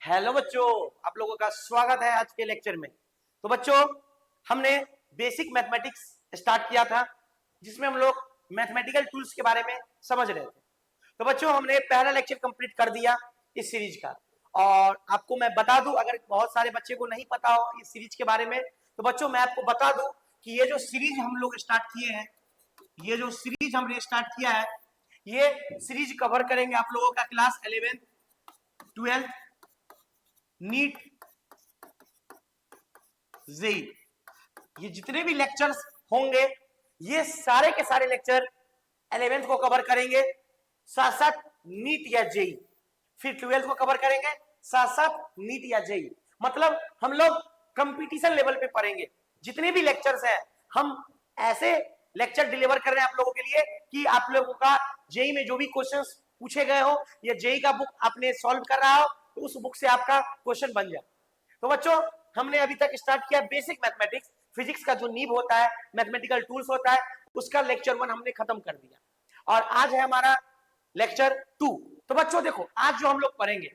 Hello बच्चों, आप लोगों का स्वागत है आज के लेक्चर में। तो बच्चों, हमने बेसिक मैथमेटिक्स स्टार्ट किया था जिसमें हम लोग मैथमेटिकल टूल्स के बारे में समझ रहे थे। तो बच्चों, हमने पहला लेक्चर कंप्लीट कर दिया इस सीरीज का। और आपको मैं बता दूं, अगर बहुत सारे बच्चे को नहीं पता हो इस सीरीज के बारे में, तो बच्चों मैं आपको बता दूं कि ये जो सीरीज हम लोग स्टार्ट किए हैं, ये जो सीरीज हमने स्टार्ट किया है, ये सीरीज कवर करेंगे आप लोगों का class 11th 12th NEET JEE. ये जितने भी लेक्चर्स होंगे, ये सारे के सारे लेक्चर 11th को कवर करेंगे, साथ साथ नीट या जेई। फिर 12th को कवर करेंगे, साथ साथ नीट या जेई। मतलब हम लोग कंपटीशन लेवल पे पढ़ेंगे। जितने भी लेक्चर्स हैं, हम ऐसे लेक्चर डिलीवर कर रहे हैं आप लोगों के लिए कि आप लोगों का जेई में जो भी क्वेश्चंस पूछे गए हो या जेई का बुक आपने सॉल्व कर रहा हो, तो उस बुक से आपका क्वेश्चन बन जाए। तो बच्चों, हमने अभी तक स्टार्ट किया बेसिक मैथमेटिक्स, फिजिक्स का जो नींव होता है, मैथमेटिकल टूल्स होता है, उसका लेक्चर 1 हमने खत्म कर दिया। और आज है हमारा लेक्चर 2। तो बच्चों देखो, आज जो हम लोग पढ़ेंगे,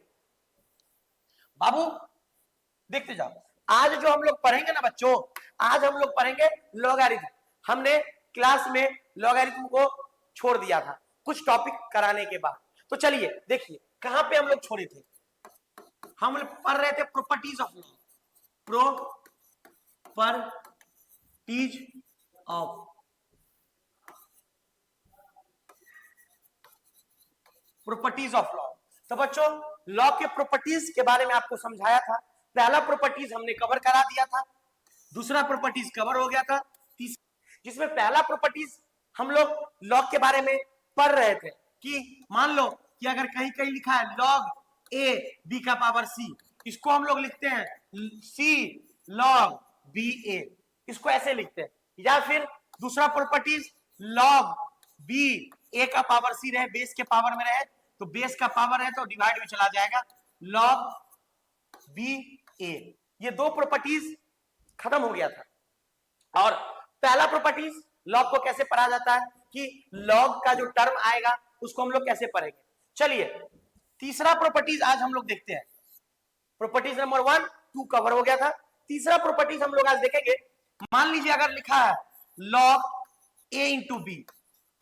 बाबू देखते जाओ, आज जो हम लोग पढ़ेंगे ना बच्चों, आज हम लोग पढ़ेंगे लॉगरिथम। हमने क्लास में लॉगरिथम को छोड़ दिया था कुछ टॉपिक कराने के बाद। तो चलिए देखिए कहां पे हम लोग छोड़े थे। हम लोग पढ़ रहे थे properties of log, properties of properties of law. तो बच्चों, लॉ के प्रॉपर्टीज के बारे में आपको समझाया था। पहला प्रॉपर्टीज हमने कवर करा दिया था, दूसरा प्रॉपर्टीज कवर हो गया था, तीसरा, जिसमें पहला प्रॉपर्टीज हम लोग लॉ के बारे में पढ़ रहे थे कि मान लो कि अगर कहीं कहीं लिखा है लॉग ए बी का पावर सी, इसको हम लोग लिखते हैं सी लॉग बी ए, इसको ऐसे लिखते हैं। या फिर दूसरा प्रॉपर्टीज लॉग बी ए का पावर सी रहे, बेस के पावर में रहे, तो बेस का पावर है तो डिवाइड में चला जाएगा, लॉग बी ए। ये दो प्रॉपर्टीज खत्म हो गया था। और पहला प्रॉपर्टीज लॉग को कैसे पढ़ा जाता है कि लॉग का जो टर्म आएगा उसको हम लोग कैसे पढ़ेंगे। चलिए तीसरा प्रॉपर्टीज आज हम लोग देखते हैं। प्रॉपर्टीज नंबर 1 2 कवर हो गया था। तीसरा प्रॉपर्टीज हम लोग आज देखेंगे। मान लीजिए अगर लिखा है लॉग ए इंटू बी,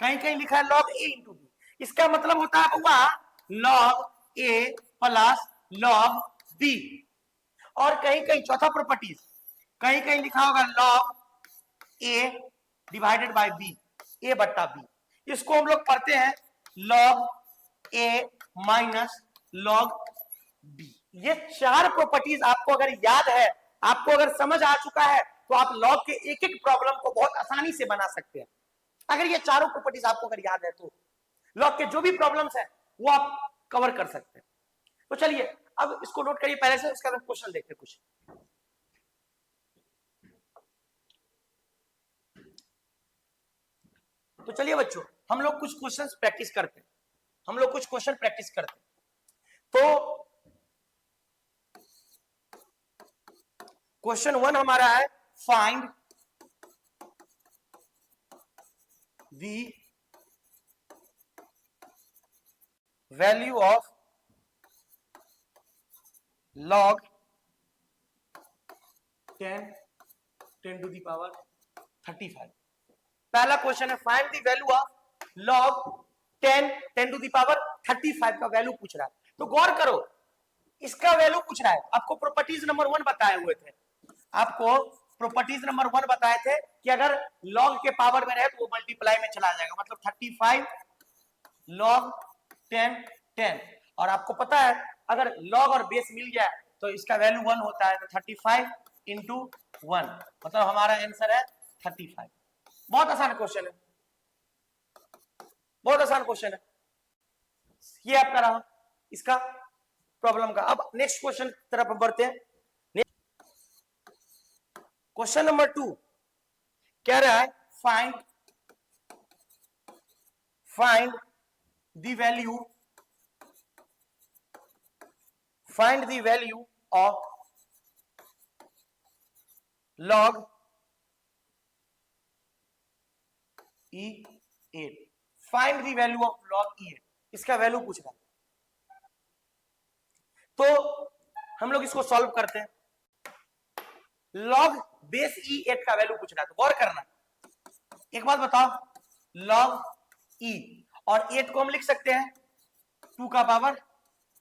कहीं कहीं लिखा है लॉग ए इंटू बी, इसका मतलब होता है हुआ log A plus log B. और कहीं कहीं चौथा प्रॉपर्टीज, कहीं कहीं लिखा होगा log A divided by B, A बट्टा बी। इसको हम लोग पढ़ते हैं log A minus log B. ये चार प्रॉपर्टीज आपको अगर याद है, आपको अगर समझ आ चुका है, तो आप लॉग के एक एक प्रॉब्लम को बहुत आसानी से बना सकते हैं। अगर ये चारों प्रॉपर्टीज आपको अगर याद है, तो लॉग के जो भी प्रॉब्लम्स है वो आप कवर कर सकते हैं। तो चलिए अब इसको नोट करिए पहले से, उसका क्वेश्चन देखते हैं कुछ। तो चलिए बच्चों, हम लोग कुछ क्वेश्चंस प्रैक्टिस करते हैं, हम लोग कुछ क्वेश्चन प्रैक्टिस करते हैं। तो क्वेश्चन 1 हमारा है, find the value of log 10 to the power 35। पहला क्वेश्चन है find the value of log 10 to the power 35 का वैल्यू पूछ रहा है। तो गौर करो, इसका वैल्यू पूछ रहा है। आपको प्रॉपर्टीज नंबर 1 बताए हुए थे, आपको प्रॉपर्टीज नंबर 1 बताए थे कि अगर log के पावर में रहे तो वो मल्टीप्लाई में चला जाएगा, मतलब 35 log 10 10। और आपको पता है अगर log और बेस मिल जाए तो इसका वैल्यू 1 होता है, तो 35 इंटू 1, मतलब हमारा आंसर है 35। बहुत आसान क्वेश्चन है, बहुत आसान क्वेश्चन है ये आपका रहा इसका प्रॉब्लम का। अब नेक्स्ट क्वेश्चन तरफ बढ़ते हैं। क्वेश्चन नंबर 2 कह रहा है find the value of log E8। Find the value of log E8, इसका वैल्यू पूछ रहा है। तो हम लोग इसको सॉल्व करते हैं। लॉग बेस ई 8 का वैल्यू पूछ रहा है, तो गौर करना। एक बात बताओ, लॉग ई और 8 को हम लिख सकते हैं 2 का पावर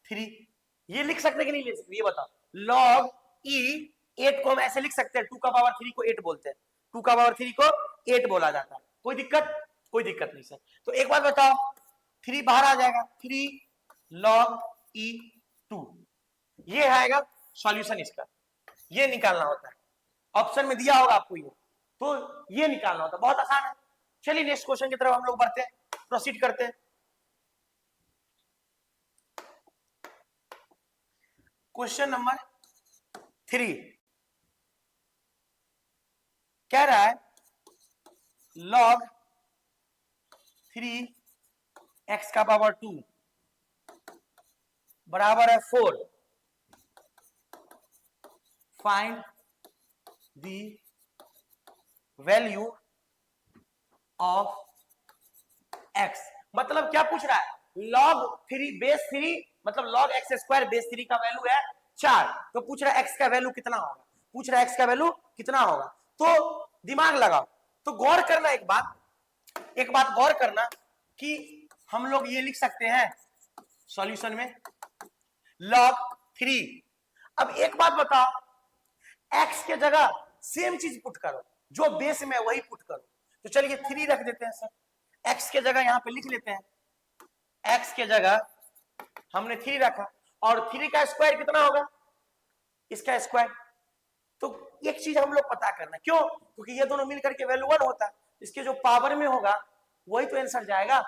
3, ये लिख सकते कि नहीं लिख सकते, ये बताओ। लॉग ई 8 को हम ऐसे लिख सकते हैं, 2 का पावर 3 को 8 बोलते हैं, 2 का पावर 3 को 8 बोला जाता है। कोई दिक्कत? कोई दिक्कत नहीं सर। तो एक बात बताओ, 3 बाहर आ जाएगा, 3 लॉग ई 2, ये आएगा सॉल्यूशन इसका, ये निकालना होता है। ऑप्शन में दिया होगा आपको ये, तो ये निकालना होता है, बहुत आसान है। चलिए नेक्स्ट क्वेश्चन की तरफ हम लोग बढ़ते हैं, प्रोसीड करते हैं। क्वेश्चन नंबर 3 कह रहा है लॉग 3 x का पावर 2 बराबर है 4, find the value of x। मतलब क्या पूछ रहा है, log 3 बेस 3 मतलब log x स्क्वायर बेस 3 का वैल्यू है 4, तो पूछ रहा है x का वैल्यू कितना होगा, पूछ रहा है x का वैल्यू कितना होगा। तो दिमाग लगाओ, तो गौर करना, एक बात गौर करना कि हम लोग ये लिख सकते हैं सॉल्यूशन में log 3। अब एक बात बताओ, x के जगह सेम चीज पुट करो, जो बेस में वही पुट करो। तो चलिए 3 रख देते हैं सर, x के जगह यहां पे लिख लेते हैं, x के जगह हमने 3 रखा, और 3 का स्क्वायर कितना होगा, इसका स्क्वायर। तो एक चीज हम लोग पता करना, क्यों, क्योंकि ये दोनों मिलकर के वैल्यू 1 होता है, इसके जो पावर में होगा वही तो आंसर जाएगा।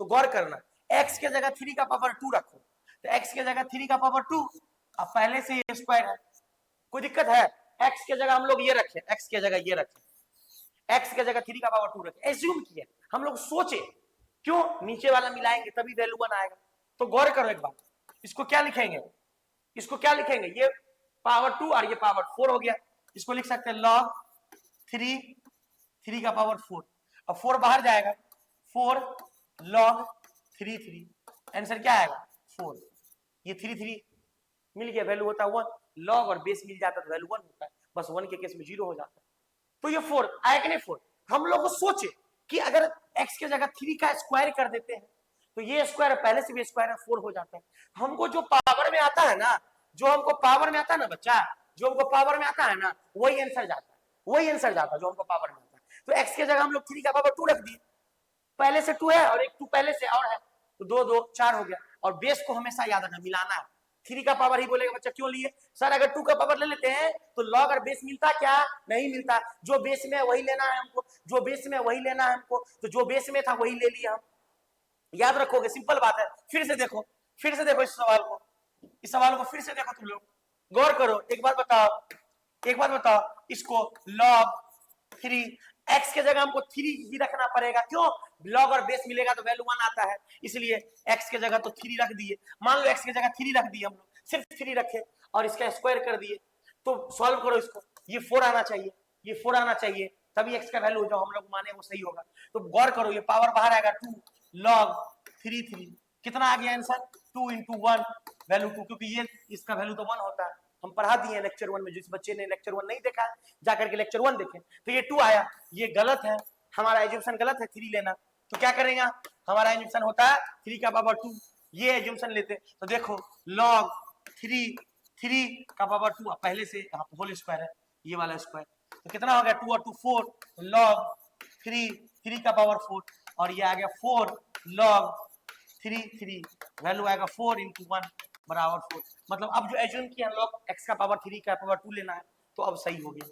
तो गौर करना, x के जगह 3 का पावर 2 रखो, तो x के जगह 3 का पावर 2, अब पहले से ये स्क्वायर है, कोई दिक्कत है। x के जगह हम लोग ये रखें, x के जगह ये रखें, x के जगह 3 का पावर 2 रखें, एज्यूम किए, हम लोग सोचे, क्यों, नीचे वाला मिलाएंगे तभी वैल्यू 1 आएगा। तो गौर करो एक बात, इसको क्या लिखेंगे, इसको क्या लिखेंगे, ये पावर 2 और ये पावर 4 हो गया, इसको लिख सकते हैं log 3 का पावर 4, अब 4 बाहर जाएगा, 4 log 3, आंसर क्या आएगा 4। ये 3 मिल गया, वैल्यू होता है 1, लॉग और बेस मिल जाता है तो वैल्यू 1 होता है, बस 1 के केस में 0 हो जाता है। तो ये 4 आया कि नहीं 4। हम लोग को सोचे कि अगर x के जगह 3 का स्क्वायर कर देते हैं तो ये स्क्वायर पहले से भी स्क्वायर है 4 हो जाता है। हमको जो पावर में आता है ना, जो हमको पावर में आता है ना बच्चा, जो हमको पावर में आता है ना, वही आंसर जाता है, वही आंसर जाता है जो हमको पावर में आता है। तो x के जगह हम लोग 3 का पावर 2 रख दिए, पहले से 2 है और एक 2 पहले से और है, तो 2 2 4 हो गया। और बेस को हमेशा याद रखना, मिलाना है, 3 का पावर ही बोलेगा बच्चा, क्यों लिए सर, अगर 2 का पावर ले लेते हैं तो लॉग और बेस मिलता, क्या नहीं मिलता, जो बेस में वही लेना है हमको, जो बेस में वही लेना है हमको, तो जो बेस में था वही ले लिया हम, याद रखोगे, सिंपल बात है। फिर से देखो इस सवाल को फिर से देखो, तुम लोग गौर करो, एक बात बताओ, इसको log 3, x के जगह हमको 3 ही रखना पड़ेगा, क्यों, log और बेस मिलेगा तो वैल्यू 1 आता है, इसलिए x के जगह तो 3 रख दिए। मान लो x के जगह 3 रख दिए, हम लोग सिर्फ 3 रखे और इसका स्क्वायर कर दिए, तो सॉल्व करो इसको, ये 4 आना चाहिए, ये 4 आना चाहिए, तभी x का वैल्यू जो हम लोग माने वो सही होगा। तो गौर करो, ये पावर बाहर आएगा 2 log 3, कितना आ गया आंसर, 2 into 1 वैल्यू 2, क्योंकि ये इसका वैल्यू तो 1 होता है, हम पढ़ा दिए लेक्चर 1 में, जिस बच्चे ने लेक्चर 1 नहीं देखा जाकर के लेक्चर 1 देखें। तो ये 2 आया, ये गलत है, हमारा एज्यूम्पशन गलत है 3 लेना, तो क्या करेंगे, हमारा एज्यूम्पशन होता है 3 का पावर 2, ये एज्यूम्पशन लेते। तो देखो log 3 का पावर 2, पहले से यहाँ होल स्क्वायर है, ये वाला स्क्वायर, तो कितना हो गया 2 और 2 4, log 3 का पावर 4, और ये आ गया 4 log 3 वैल्यू आएगा 4 into 1 बराबर 4। मतलब अब जो एज्यूम किया log x का पावर 3 का पावर 2 लेना है, तो अब सही हो गया।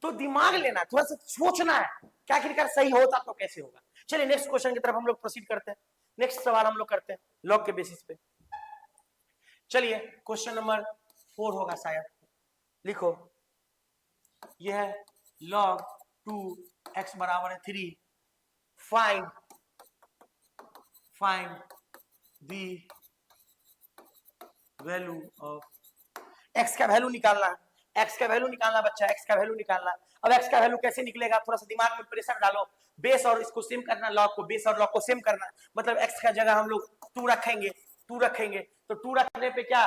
तो दिमाग लेना है, थोड़ा सा सोचना है, क्या आखिरकार सही होता तो कैसे होगा। चलिए नेक्स्ट क्वेश्चन की तरफ हम लोग प्रोसीड करते हैं, नेक्स्ट सवाल हम लोग करते हैं लॉग के बेसिस पे। चलिए क्वेश्चन नंबर 4 होगा शायद, लिखो, यह है log 2x बराबर है 3, find the value of x का वैल्यू निकालना है, x का वैल्यू निकालना बच्चा, x का वैल्यू निकालना। अब x का वैल्यू कैसे निकलेगा, थोड़ा सा दिमाग में प्रेशर डालो, बेस और इसको सेम करना, लॉग को, बेस और लॉग को सेम करना, मतलब x का जगह हम लोग 2 रखेंगे, तो 2 रखने पे क्या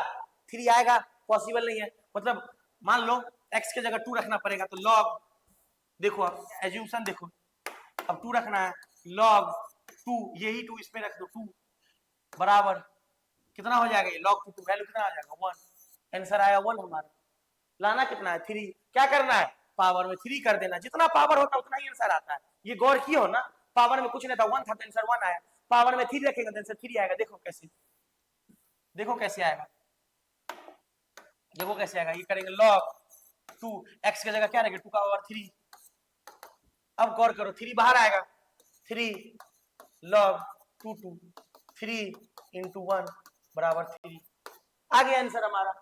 3 आएगा, पॉसिबल नहीं है। मतलब मान लो x की जगह 2 रखना पड़ेगा, तो log, देखो अब एज्यूमशन देखो, अब 2 रखना है, log 2, यही 2 इसमें रख दो, 2 बराबर कितना हो जाएगा, ये log 2 वैल्यू कितना आ जाएगा 1, आंसर आया 1 हमारा। लाना कितना है 3, क्या करना है पावर में 3 कर देना, जितना पावर होता है उतना ही आंसर आता है। ये गौर किए हो ना, पावर में कुछ नहीं था, 1 था तो आंसर 1 आया, पावर में 3 रखेगा तो आंसर 3 आएगा। देखो कैसे, देखो कैसे आएगा, देखो कैसे आएगा, ये करेंगे log 2, x की जगह क्या रखेंगे 2 का पावर 3, अब गौर करो 3 बाहर आएगा, 3 log 2 2 3 into 1 बराबर 3, आ गया आंसर हमारा।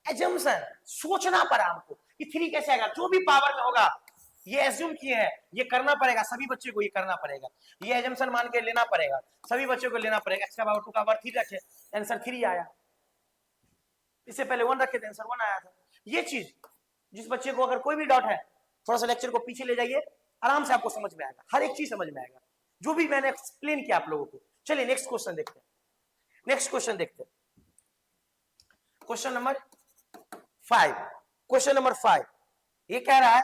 एजम्पशन सोचना पड़ा हमको कि 3 कैसे आएगा, जो भी पावर में होगा ये एज्यूम किए हैं, ये करना पड़ेगा, सभी बच्चे को ये करना पड़ेगा, ये एजम्पशन मान के लेना पड़ेगा, सभी बच्चों को लेना पड़ेगा। x का पावर 2 का पावर 3 रखे, आंसर 3 आया, इससे पहले 1 रखे थे आंसर 1 आया था। ये चीज जिस बच्चे को अगर कोई भी डाउट है, थोड़ा सा लेक्चर को पीछे ले जाइए, आराम से आपको समझ में आएगा, हर एक चीज समझ में आएगा जो भी मैंने एक्सप्लेन किया आप लोगों को। चलिए नेक्स्ट क्वेश्चन देखते हैं, नेक्स्ट क्वेश्चन देखते हैं, क्वेश्चन नंबर 5। क्वेश्चन नंबर 5 ये कह रहा है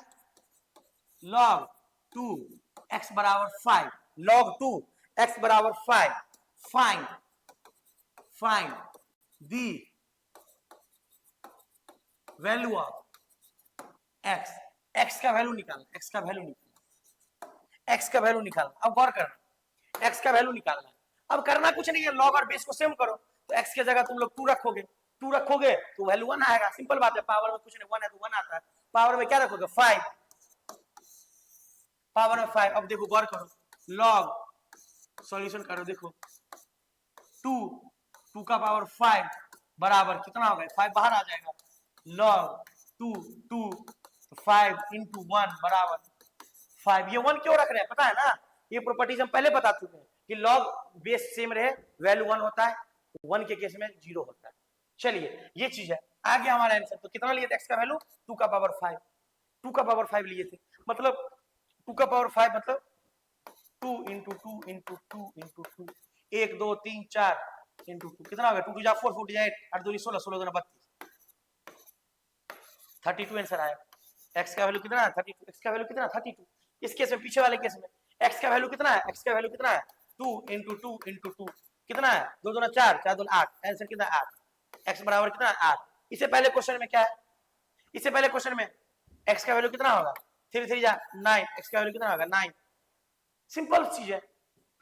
log 2 x बराबर 5, log 2 x बराबर 5, find the value of x, x का वैल्यू निकालना, x का वैल्यू निकालना, x का वैल्यू निकालना। अब गौर करना, x का वैल्यू निकालना है, अब करना कुछ नहीं है, log और बेस को सेम करो, तो x की जगह तुम लोग 2 रखोगे, 2 रखोगे तो वैल्यू 1 आएगा, सिंपल बात है, पावर में कुछ नहीं, 1 है तो 1 आता है, पावर में क्या रखोगे 5, पावर में 5। अब देखो गौर करो, log सॉल्यूशन करो, देखो 2 का पावर 5 बराबर कितना होगा, 5 बाहर आ जाएगा, log 2 5 into 1 बराबर 5। ये 1 क्यों रख रहे हैं पता है ना, ये प्रॉपर्टीज हम पहले बता चुके हैं कि log बेस सेम रहे वैल्यू 1 होता है, 1 के केस में 0 होता है। चलिए ये चीज है, आ गया हमारा आंसर। तो कितना लिए थे x का वैल्यू 2 का पावर 5, 2 का पावर 5 लिए थे, मतलब 2 का पावर 5 मतलब 2 into 2 into 2 into 2, 1 2 3 4 into 2 कितना हो गया, 2 2 जा 4 4 जा 8 8 2 16 16 2 32, 32 आंसर आया। x का वैल्यू कितना है 32, x का वैल्यू कितना 32। इस केस में पीछे वाले केस में x का वैल्यू कितना है, x का वैल्यू कितना है 2 into 2 into 2 कितना है 2 2 4 4 2 8, आंसर कितना 8, x बराबर कितना 8। इससे पहले क्वेश्चन में क्या है, इससे पहले क्वेश्चन में x का वैल्यू कितना होगा 3 3 जा 9, x का वैल्यू कितना होगा 9, सिंपल चीज है,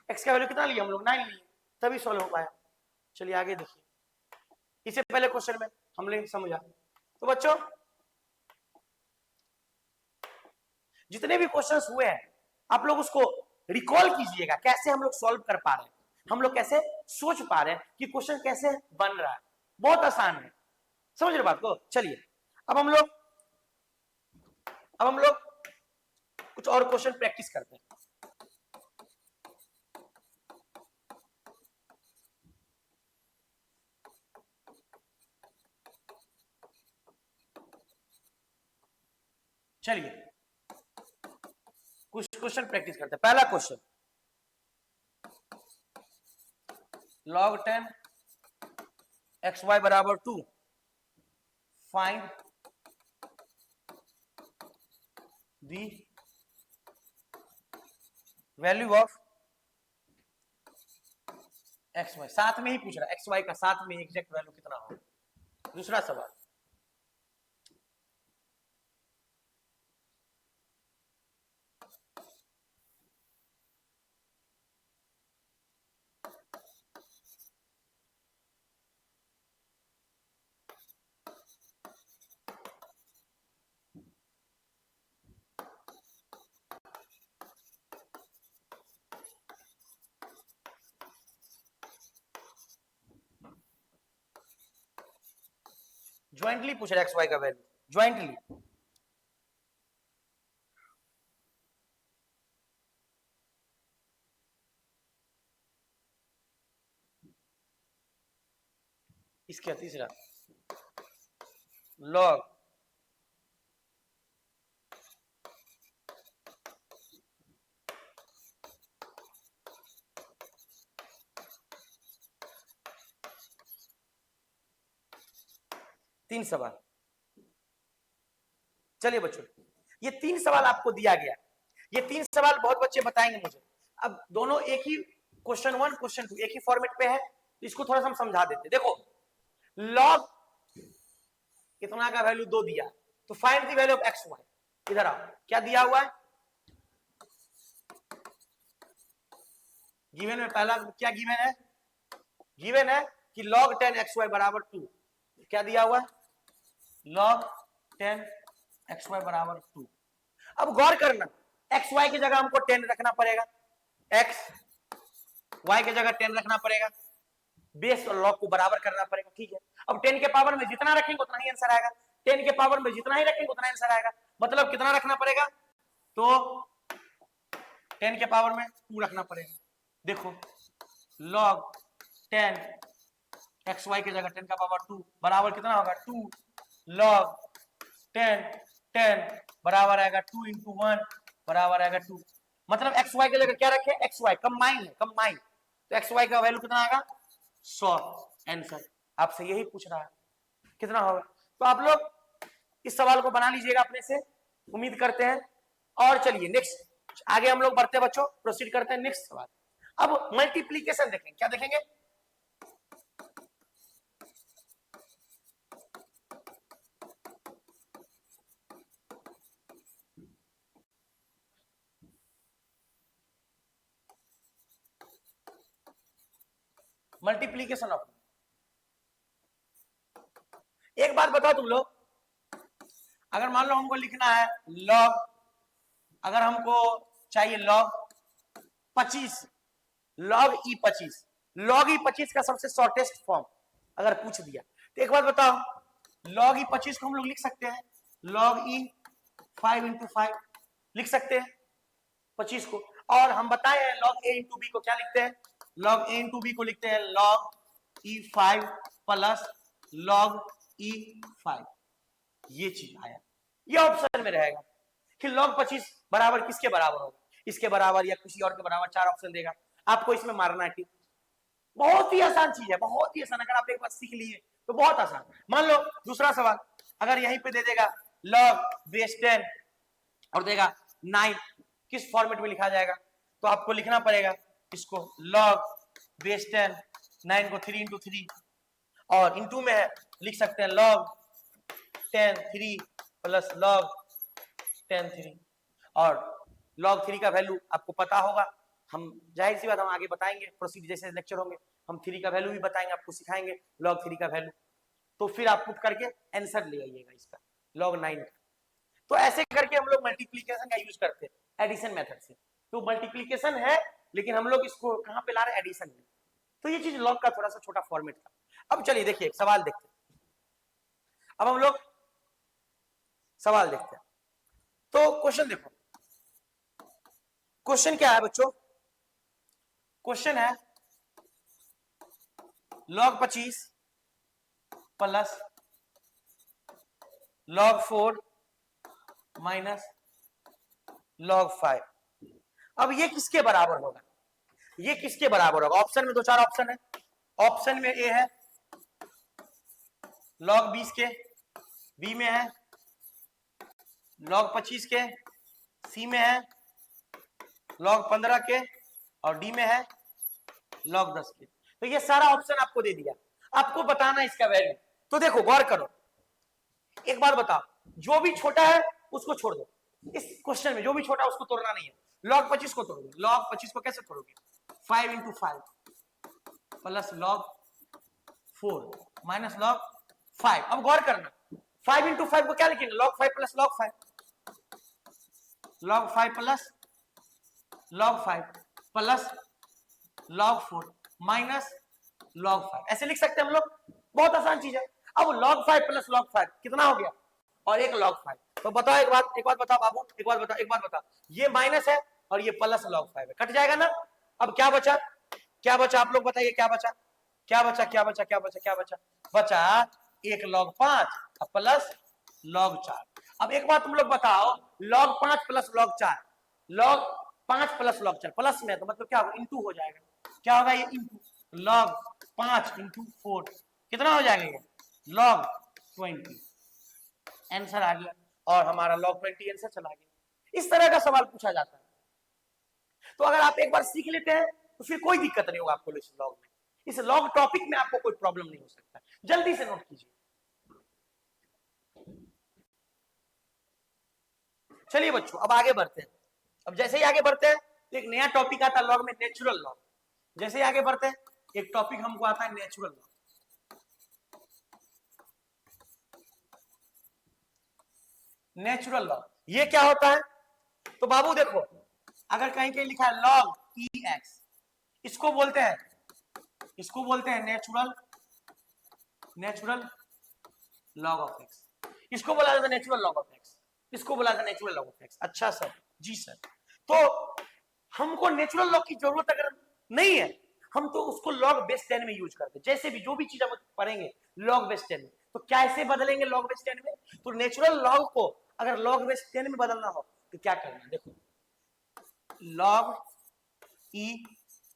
x का वैल्यू कितना लिया हम लोग 9 लिए, तभी सॉल्व हो पाया। चलिए आगे देखिए, इससे पहले क्वेश्चन में हमने समझा। तो बच्चों जितने भी क्वेश्चंस हुए हैं आप लोग उसको रिकॉल कीजिएगा, कैसे हम लोग सॉल्व कर पा रहे हैं, हम लोग कैसे सोच पा रहे हैं कि क्वेश्चन कैसे बन रहा है, बहुत आसान है, समझ रहे बात को। चलिए अब हम लोग कुछ और क्वेश्चन प्रैक्टिस करते हैं। चलिए कुछ क्वेश्चन प्रैक्टिस करते हैं। पहला क्वेश्चन, log 10 xy बराबर 2, find the value of xy, साथ में ही पूछ रहा है xy का साथ में एग्जैक्ट वैल्यू कितना होगा। दूसरा सवाल, ज्वाइंटली पूछ रहा है xy का वैल्यू, ज्वाइंटली। इसका तीसरा log 3 सवाल। चलिए बच्चों, ये 3 सवाल आपको दिया गया, ये 3 सवाल बहुत बच्चे बताएंगे मुझे। अब दोनों एक ही क्वेश्चन 1 क्वेश्चन 2 एक ही फॉर्मेट पे है, तो इसको थोड़ा सा हम समझा देते हैं। देखो लॉग कितना का वैल्यू 2 दिया, तो find the value of X Y. इधर आओ, क्या दिया हुआ है गिवन में? पहला क्या गिवन है? गिवन है कि log 10 xy बराबर 2। क्या दिया हुआ है? log 10 xy बराबर 2। अब गौर करना, xy की जगह हमको 10 रखना पड़ेगा, x y की जगह 10 रखना पड़ेगा, बेस और log को बराबर करना पड़ेगा। ठीक है, अब 10 के पावर में जितना रखेंगे उतना ही आंसर आएगा, 10 के पावर में जितना ही रखेंगे उतना ही आंसर आएगा। मतलब कितना रखना पड़ेगा? तो 10 के पावर में 2 रखना पड़ेगा। देखो log 10 xy की जगह 10 का पावर 2 बराबर कितना होगा? 2 log 10 बराबर आएगा 2 इंटू 1 बराबर आएगा 2। मतलब xy की जगह क्या रखे? xy कंबाइन है, कंबाइन, तो xy का वैल्यू कितना आएगा? 100। आंसर आपसे यही पूछ रहा है, कितना होगा? तो आप लोग इस सवाल को बना लीजिएगा अपने से, उम्मीद करते हैं। और चलिए नेक्स्ट आगे हम लोग बढ़ते हैं बच्चों, प्रोसीड करते हैं नेक्स्ट सवाल। अब मल्टीप्लीकेशन देखेंगे, क्या देखेंगे? Multiplication of. एक बात बताओ तुम लोग, अगर मान लो हमको लिखना है log, अगर हमको चाहिए log 25, log e25, log e25 का सबसे शॉर्टेस्ट फॉर्म अगर पूछ दिया तो एक बात बताओ, log e25 को हम लोग लिख सकते हैं log e 5 इंटू 5 लिख सकते हैं 25 को। और हम बताए हैं log a इंटू बी को क्या लिखते हैं? log a इंटू बी को लिखते हैं log e5 plus log e5। ये चीज आया, ये ऑप्शन में रहेगा कि log 25 बराबर किसके बराबर होगा? इसके बराबर या किसी और के बराबर, 4 ऑप्शन देगा आपको, इसमें मारना है। ठीक, बहुत ही आसान चीज है, बहुत ही आसान। अगर आप एक बार सीख लिए तो बहुत आसान। मान लो दूसरा सवाल अगर यहीं पे दे देगा log बेस 10 और देगा 9, किस फॉर्मेट में लिखा जाएगा? तो आपको लिखना पड़ेगा इसको log बेस 10, 9 को 3 इंटू 3 और इंटू में है, लिख सकते हैं log 10 3 प्लस log 10 3। और log 3 का वैल्यू आपको पता होगा, हम जाहिर सी बात हम आगे बताएंगे, प्रोसीड जैसे लेक्चर होंगे हम 3 का वैल्यू भी बताएंगे, आपको सिखाएंगे log 3 का वैल्यू। तो फिर आप पुट करके आंसर ले आइएगा इसका log 9 का। तो ऐसे करके हम लोग मल्टीप्लीकेशन का यूज करते हैं एडिशन मेथड से। तो मल्टीप्लीकेशन है लेकिन हम लोग इसको कहां पे ला रहे हैं? एडिशन में। तो ये चीज log का थोड़ा सा छोटा फॉर्मेट था। अब चलिए देखिए एक सवाल देखते हैं, अब हम लोग सवाल देखते हैं। तो क्वेश्चन देखो, क्वेश्चन क्या है बच्चों? क्वेश्चन है log 25 plus log 4 minus log 5। अब ये किसके बराबर होगा? ये किसके बराबर होगा? ऑप्शन में 2-4 ऑप्शन है। ऑप्शन में ए है log 20 के, बी में है log 25 के, सी में है log 15 के और डी में है log 10 के। तो ये सारा ऑप्शन आपको दे दिया, आपको बताना इसका वैल्यू। तो देखो गौर करो, एक बार बताओ, जो भी छोटा है उसको छोड़ दो, इस क्वेश्चन में जो भी छोटा उसको तोड़ना नहीं है। log 25 को तोड़ोगे, log 25 को कैसे तोड़ोगे? 5 into 5 plus log 4 minus log 5। अब गौर करना, 5 इंटू 5 को क्या लिखेंगे? log 5 plus log 5, log 5 plus log 5 plus log 4 minus log 5, ऐसे लिख सकते हैं हम लोग। बहुत आसान चीज है। अब log 5 प्लस log 5 कितना हो गया? और एक log 5। तो बताओ एक बात बताओ बाबू, एक बात बताओ, ये माइनस है और ये प्लस log 5 है, कट जाएगा ना? अब क्या बचा? क्या बचा आप लोग बताइए, क्या बचा? क्या बचा? क्या बचा? क्या बचा? क्या बचा? बचा एक log 5 प्लस log 4। अब एक बात तुम लोग बताओ, log 5 plus log 4, log 5 plus log 4 plus में तो मतलब क्या होगा? इंटू हो जाएगा। क्या होगा ये? इंटू log 5 इंटू 4 कितना हो जाएगा? ये log 20 आंसर आ गया और हमारा log 20 आंसर चला गया। इस तरह का सवाल पूछा जाता है। तो अगर आप एक बार सीख लेते हैं तो फिर कोई दिक्कत नहीं होगा आपको इस लॉग में। इस लॉग टॉपिक में आपको कोई प्रॉब्लम नहीं हो सकता। जल्दी से नोट कीजिए। चलिए बच्चों अब आगे बढ़ते हैं। अब जैसे ही आगे बढ़ते हैं तो एक नया टॉपिक आता है लॉग में, नेचुरल लॉग। जैसे ही आगे बढ़ते हैं एक टॉपिक हमको आता है नेचुरल लॉग। नेचुरल लॉग ये क्या होता है? तो बाबू देखो, अगर कहीं कहीं लिखा है लॉग ई एक्स, इसको बोलते हैं नेचुरल लॉग ऑफ एक्स। इसको बोला जाता है नेचुरल लॉग ऑफ एक्स, इसको बोला जाता है नेचुरल लॉग ऑफ एक्स। अच्छा सर, जी सर। तो हमको नेचुरल लॉग की जरूरत अगर नहीं है, हम तो उसको लॉग बेस 10 में यूज करते हैं। जैसे भी जो भी चीज हम पढ़ेंगे लॉग बेस 10 में, तो कैसे बदलेंगे लॉग बेस 10 में? तो नेचुरल लॉग को अगर लॉग बेस 10 में बदलना हो तो क्या करना? देखो, लॉग ई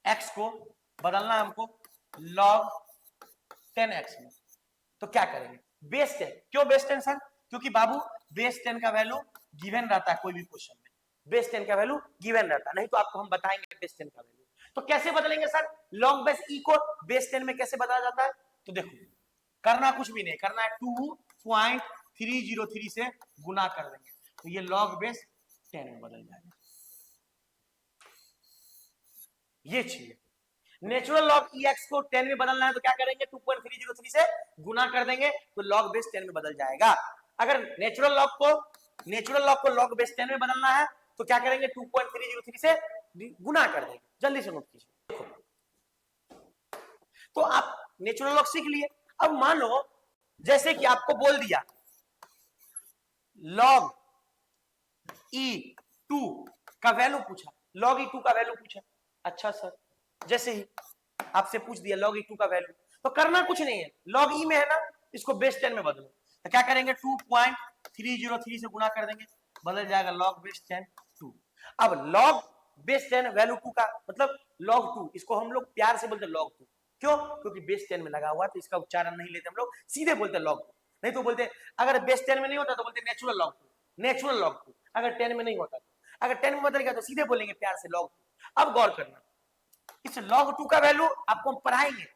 एक्स को बदलना हमको लॉग 10x में। तो क्या करेंगे? बेस 10। क्यों बेस 10 सर? क्योंकि बाबू बेस 10 का वैल्यू गिवन रहता है कोई भी क्वेश्चन में। बेस 10 का वैल्यू गिवन रहता है, नहीं तो आपको हम बताएंगे बेस 10 का वैल्यू। तो कैसे बदलेंगे सर लॉग बेस ई को बेस 10 में? कैसे बदला जाता है? तो देखो, करना कुछ भी नहीं, करना है 2.303 से गुना कर देंगे तो ये लॉग बेस 10 में बदल जाएगा। ये चीज नेचुरल लॉग ई एक्स को 10 में बदलना है तो क्या करेंगे? 2.303 से गुना कर देंगे तो लॉग बेस 10 में बदल जाएगा। अगर नेचुरल लॉग को लॉग बेस 10 में बदलना है तो क्या करेंगे? 2.303 से गुना कर देंगे। जल्दी से नोट कीजिए। देखो, तो आप नेचुरल लॉग सीख लिए। अब मान लो जैसे कि आपको बोल दिया लॉग ई 2 का वैल्यू पूछा, लॉग ई 2 का वैल्यू पूछा। अच्छा सर, जैसे ही आपसे पूछ दिया लॉग ई 2 का वैल्यू, तो करना कुछ नहीं है, लॉग ई में है ना, इसको बेस 10 में बदलो। तो क्या करेंगे? 2.303 से गुना कर देंगे, बदल जाएगा लॉग बेस 10 2। अब लॉग बेस 10 वैल्यू 2 का मतलब लॉग 2, इसको हम लोग प्यार से बोलते हैं लॉग 2। क्यों? क्योंकि बेस 10 में लगा हुआ, तो इसका उच्चारण नहीं लेते हम लोग, सीधे बोलते हैं लॉग 2। नहीं तो बोलते अगर बेस 10 में नहीं होता तो बोलते नेचुरल लॉग 2, नेचुरल लॉग 2। अगर 10 में नहीं होता, अगर 10 में बदल गया तो सीधे बोलेंगे प्यार से लॉग 2। अब गौर करना, इस log 2 का वैल्यू आपको हम पढ़ाएंगे,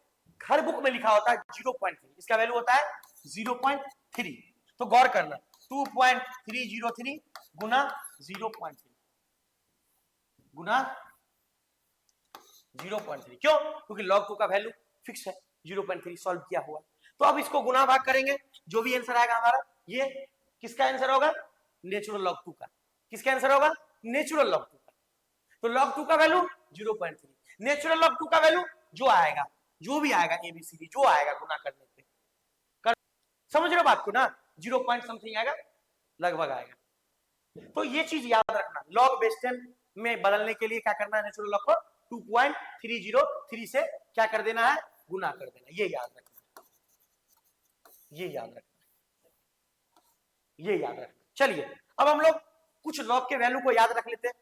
हर बुक में लिखा होता है 0.3, इसका वैल्यू होता है 0.3। तो गौर करना, 2.303 गुना 0.3 गुना 0.3। क्यों? क्योंकि log 2 का वैल्यू फिक्स है 0.3, सॉल्व किया हुआ। तो अब इसको गुना भाग करेंगे, जो भी आंसर आएगा हमारा, ये किसका आंसर होगा? नेचुरल log 2 का। किसका आंसर होगा? नेचुरल log 2 का। तो log 2 का वैल्यू 0.3, नेचुरल log 2 का वैल्यू जो आएगा, जो भी आएगा एबीसीडी, जो आएगा गुना करने पे कर, समझ रहे हो बात को ना? 0 पॉइंट समथिंग आएगा, लगभग आएगा। तो ये चीज याद रखना, लॉग बेस 10 में बदलने के लिए क्या करना है? नेचुरल लॉग को 2.303 से क्या कर देना है? गुना कर देना। ये याद रखना, ये याद रखना, ये याद रखना। चलिए अब हम लोग कुछ लॉग के वैल्यू को याद रख लेते हैं।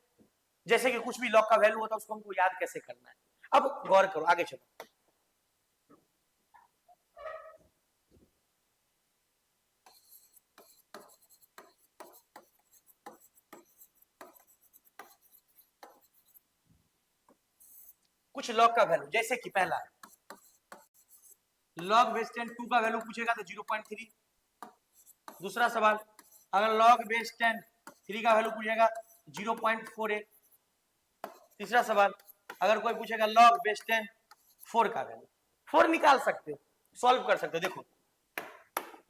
जैसे कि कुछ भी लॉग का वैल्यू होता है उसको हमको याद कैसे करना है। अब गौर करो, आगे चलो। कुछ लॉग का वैल्यू, जैसे कि पहला लॉग बेस 10 2 का वैल्यू पूछेगा तो 0.3। दूसरा सवाल, अगर लॉग बेस 10 3 का वैल्यू पूछेगा 0.48। तीसरा सवाल, अगर कोई पूछेगा लॉग बेस 10 4 का वैल्यू, 4 निकाल सकते हो, सॉल्व कर सकते हो। देखो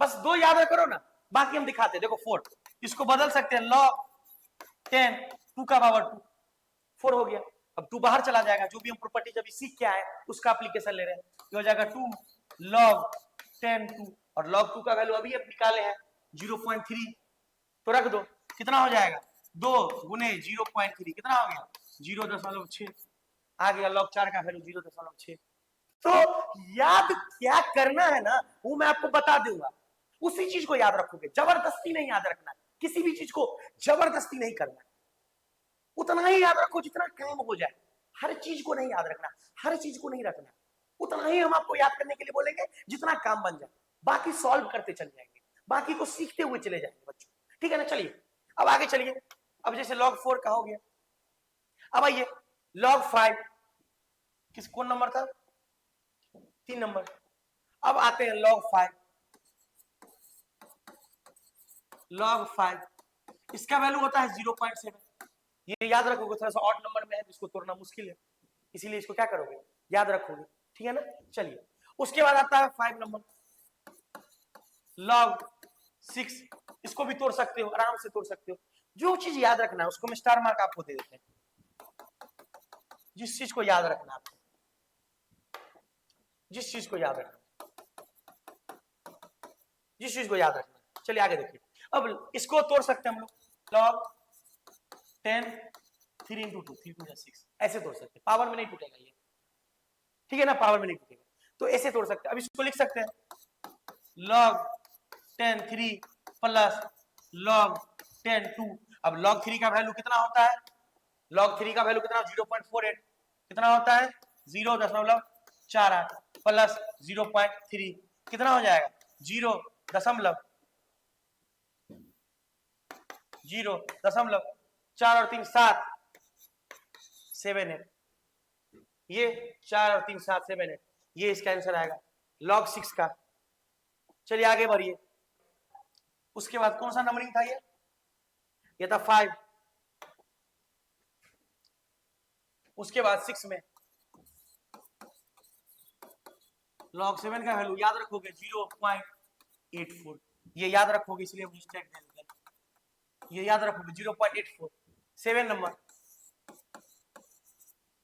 बस 2 याद करो ना, बाकी हम दिखाते हैं। देखो 4, इसको बदल सकते हैं, लॉग 10 2 का पावर 2, 4 हो गया। अब 2 बाहर चला जाएगा, जो भी हम प्रॉपर्टी जब सीख के आए उसका एप्लीकेशन ले रहे हैं, तो हो जाएगा 2 लॉग 10 2, और लॉग 2 का वैल्यू अभी अब निकाले हैं 0.3, तो रख दो, कितना हो जाएगा? 2 गुने 0.3 कितना हो गया? 0.6 आ गया। लॉग 4 का वैल्यू 0.6। तो याद क्या करना है ना, वो मैं आपको बता दूंगा, उसी चीज को याद रखोगे। जबरदस्ती नहीं याद रखना, किसी भी चीज को जबरदस्ती नहीं करना, उतना ही याद रखो जितना काम हो जाए। हर चीज को नहीं याद रखना, हर चीज को नहीं रखना, उतना ही हम आपको याद करने के लिए बोलेंगे जितना काम बन जाए, बाकी सॉल्व करते चल जाएंगे। बाकी को सीखते हुए चले जाएंगे बच्चों, ठीक है ना। चलिए अब आगे चलिए। अब जैसे log 4 का हो गया, अब आइए log 5, किस कौन नंबर था, 3 नंबर। अब आते हैं log 5, log 5 इसका वैल्यू होता है 0.7। ये याद रखोगे, थोड़ा सा ऑड नंबर में है जिसको तोड़ना मुश्किल है, इसीलिए इसको क्या करोगे, याद रखोगे, ठीक है ना। चलिए उसके बाद आता है 5 नंबर log 6, इसको भी तोड़ सकते हो, आराम से तोड़ सकते हो। जो चीज याद रखना है उसको मैं स्टार मार्क आपको दे देते हैं, जिस चीज को याद रखना है आपको, जिस चीज को याद रखना, जिस चीज को याद रखना। चलिए आगे देखिए, अब इसको तोड़ सकते हैं हम लोग, log 10 3 into 2 3 2 6 ऐसे तोड़ सकते हैं, पावर में नहीं टूटेगा ये, ठीक है ना, पावर में नहीं टूटेगा, तो ऐसे तोड़ सकते हैं। अब इसको लिख सकते हैं log 10 3 प्लस log 10 2। अब log 3 का वैल्यू कितना होता है, log 3 का वैल्यू कितना, 0.48, कितना होता है 0.48 प्लस 0.3 कितना हो जाएगा 0.4 और 3 7 7 8, ये 4 और 3 7 7 8, ये इसका आंसर आएगा log 6 का। चलिए आगे बढ़िए, उसके बाद कौन सा नंबरिंग था ये था 5, उसके बाद 6 में log 7 का वैल्यू याद रखोगे 0.84, ये याद रखोगे इसलिए मुझे स्टैक दे देते हैं, ये याद रखोगे 0.84। 7 नंबर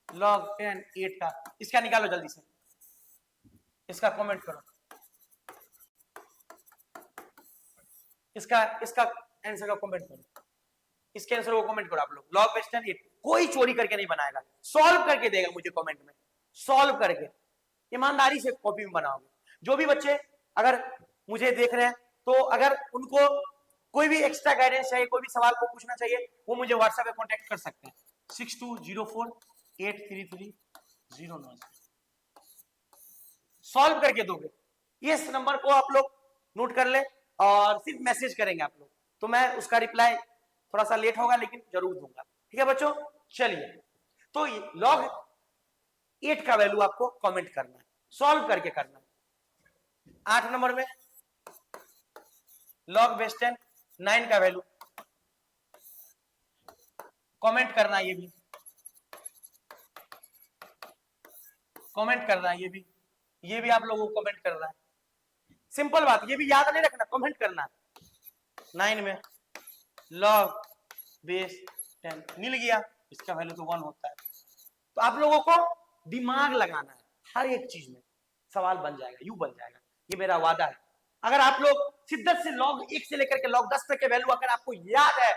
log 10 8 का, इसका निकालो जल्दी से, इसका कमेंट करो, इसका आंसर का कमेंट करो, इसके आंसर को कमेंट करो आप लोग। log base 10 8 कोई चोरी करके नहीं बनाएगा, सॉल्व करके देगा मुझे कमेंट में, सॉल्व करके ईमानदारी से कॉपी में बनाओगे। जो भी बच्चे अगर मुझे देख रहे हैं तो अगर उनको कोई भी एक्स्ट्रा गाइडेंस चाहिए, कोई भी सवाल को पूछना चाहिए, वो मुझे व्हाट्सएप पे कांटेक्ट कर सकते हैं 6204833009। सॉल्व करके दोगे, इस नंबर को आप लोग नोट कर ले और सिर्फ मैसेज करेंगे आप लोग, तो मैं उसका रिप्लाई थोड़ा सा लेट होगा लेकिन जरूर दूंगा, ठीक है बच्चों। चलिए तो log 8 का वैल्यू आपको कमेंट करना है, सॉल्व करके करना है। 8 नंबर में log base 10 9 का वैल्यू कमेंट करना है, ये भी कमेंट करना है, ये भी आप लोगों को कमेंट करना है। सिंपल बात, ये भी याद नहीं रखना, कमेंट करना है। 9 में log base 10 मिल गया, इसका वैल्यू तो 1 होता है। तो आप लोगों को दिमाग लगाना है, हर एक चीज में सवाल बन जाएगा, यू बन जाएगा, ये मेरा वादा है। अगर आप लोग शिद्दत से log 1 से लेकर के log 10 तक के वैल्यू अगर आपको याद है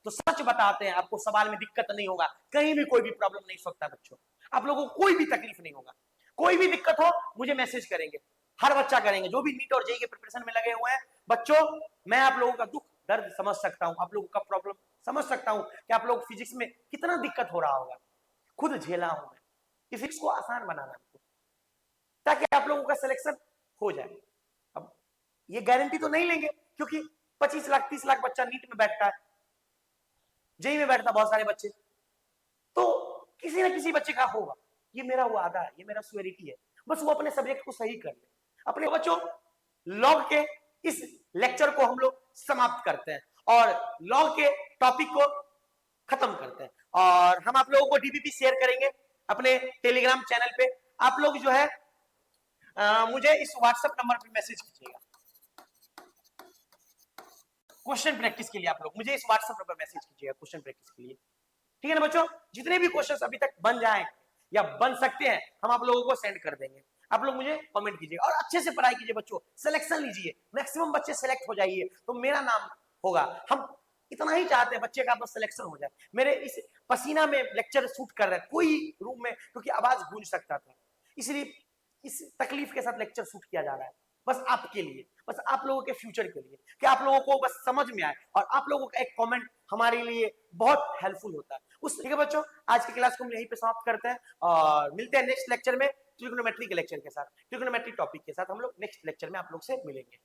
तो सच बताते हैं आपको सवाल में दिक्कत नहीं होगा, कहीं भी कोई भी प्रॉब्लम नहीं सकता बच्चों, आप लोगों को कोई भी तकलीफ नहीं होगा। कोई भी दिक्कत हो मुझे मैसेज करेंगे, हर बच्चा करेंगे, जो भी नीट और जेईई के प्रिपरेशन में लगे हुए हैं बच्चों, मैं आप लोगों का दुख दर्द समझ सकता हूं, आप लोगों का प्रॉब्लम समझ सकता हूं कि आप लोग फिजिक्स में कितना दिक्कत हो रहा होगा, खुद झेला हूं मैं। फिजिक्स को आसान बनाना है ताकि आप लोगों का सिलेक्शन हो जाए। अब ये गारंटी तो नहीं लेंगे क्योंकि 25 लाख 30 लाख बच्चा नीट में बैठता है, जेईई में बैठता बहुत सारे बच्चे, तो किसी ना किसी बच्चे का होगा, ये मेरा वादा है, ये मेरा श्योरिटी है। बस वो अपने सब्जेक्ट को सही कर ले अपने बच्चों। लॉग के इस लेक्चर को हम लोग समाप्त करते हैं और लॉग के टॉपिक को खत्म करते हैं, और हम आप लोगों को डीपीपी शेयर करेंगे अपने टेलीग्राम चैनल पे। आप लोग जो है मुझे इस व्हाट्सएप नंबर पे मैसेज कीजिएगा क्वेश्चन प्रैक्टिस के लिए, आप लोग मुझे इस व्हाट्सएप नंबर पर मैसेज कीजिएगा क्वेश्चन प्रैक्टिस के लिए, ठीक है ना बच्चों। जितने भी क्वेश्चंस अभी तक बन जाए या बन सकते हैं हम आप लोगों को सेंड कर देंगे, आप लोग मुझे कमेंट कीजिए और अच्छे से पढ़ाई कीजिए बच्चों, सिलेक्शन लीजिए, मैक्सिमम बच्चे सेलेक्ट हो जाइए तो मेरा नाम होगा। हम इतना ही चाहते हैं बच्चे का बस सिलेक्शन हो जाए। मेरे इस पसीना में लेक्चर शूट कर रहे हैं कोई रूम में क्योंकि आवाज गूंज सकता था, इसलिए इस तकलीफ के साथ लेक्चर शूट किया जा रहा है, बस आपके लिए, बस आप लोगों के फ्यूचर के लिए, कि आप लोगों को बस समझ में आए और आप लोगों का एक कमेंट हमारे लिए बहुत हेल्पफुल होता है उस। ठीक है बच्चों, आज की क्लास को हम यहीं पे समाप्त करते हैं और मिलते हैं नेक्स्ट लेक्चर में ट्रिग्नोमेट्री के लेक्चर के साथ, ट्रिग्नोमेट्री टॉपिक के साथ हम लोग नेक्स्ट लेक्चर में आप लोग से मिलेंगे।